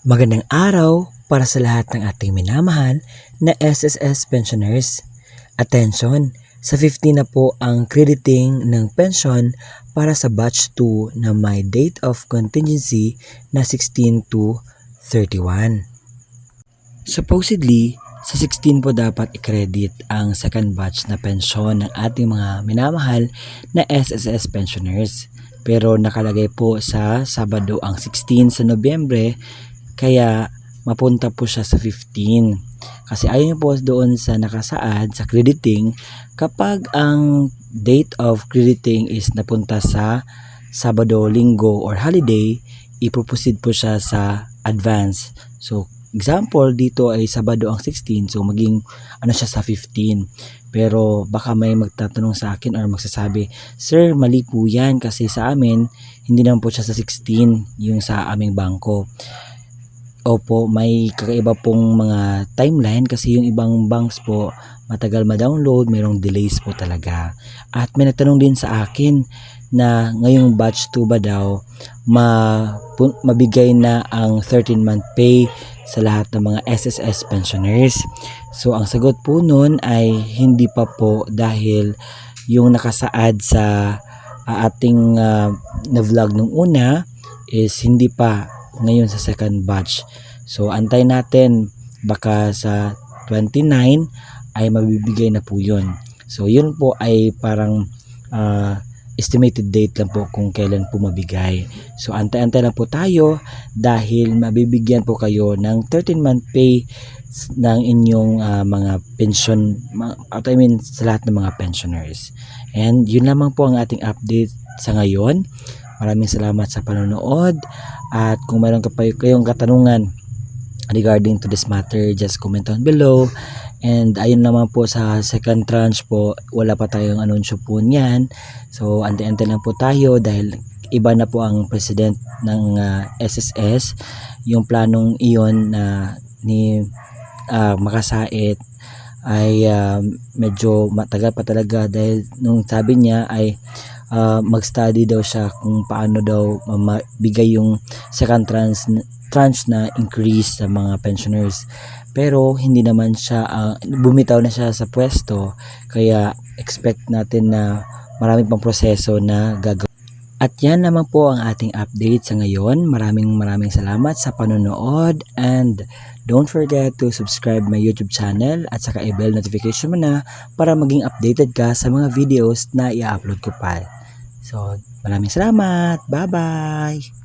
Magandang araw para sa lahat ng ating minamahal na SSS pensioners. Attention! Sa 15 na po ang crediting ng pension para sa batch 2 na may date of contingency na 16 to 31. Supposedly, sa 16 po dapat i-credit ang second batch na pensyon ng ating mga minamahal na SSS pensioners. Pero nakalagay po sa Sabado ang 16 sa Nobyembre, kaya mapunta po siya sa 15. Kasi ayon po doon sa nakasaad sa crediting, kapag ang date of crediting is napunta sa Sabado, Linggo or holiday, ipoproceed po siya sa advance. So example dito ay Sabado ang 16, so maging siya sa 15. Pero baka may magtatanong sa akin or magsasabi, "Sir, mali po yan kasi sa amin hindi naman po siya sa 16 yung sa aming bangko." Opo, may kakaiba pong mga timeline kasi yung ibang banks po matagal ma-download, mayroong delays po talaga. At may nagtanong din sa akin na ngayong batch 2 ba daw mabigay na ang 13-month pay sa lahat ng mga SSS pensioners. So ang sagot po nun ay hindi pa po dahil yung nakasaad sa ating na-vlog nung una is hindi pa ngayon sa second batch. So antay natin, baka sa 29 ay mabibigay na po yun. So yun po ay parang estimated date lang po kung kailan po mabigay. So antay-antay lang po tayo dahil mabibigyan po kayo ng 13-month pay ng inyong mga pension, sa lahat ng mga pensioners. And yun lamang po ang ating update sa ngayon. Maraming salamat sa panonood, at kung mayroon pa kayong katanungan regarding to this matter, just comment down below. And ayun naman po sa second tranche po, wala pa tayong anunsyo po niyan. So antay-antay lang po tayo dahil iba na po ang president ng SSS. Yung planong iyon na ni Makasait ay medyo matagal pa talaga, dahil nung sabi niya ay mag-study daw siya kung paano daw mabigay yung second tranche na increase sa mga pensioners. Pero hindi naman siya bumitaw na siya sa pwesto, kaya expect natin na marami pang proseso na gagawin. At yan naman po ang ating update sa ngayon. Maraming salamat sa panonood, and don't forget to subscribe my YouTube channel at saka i-bell notification mo na para maging updated ka sa mga videos na i-upload ko pa. So maraming salamat. Bye-bye!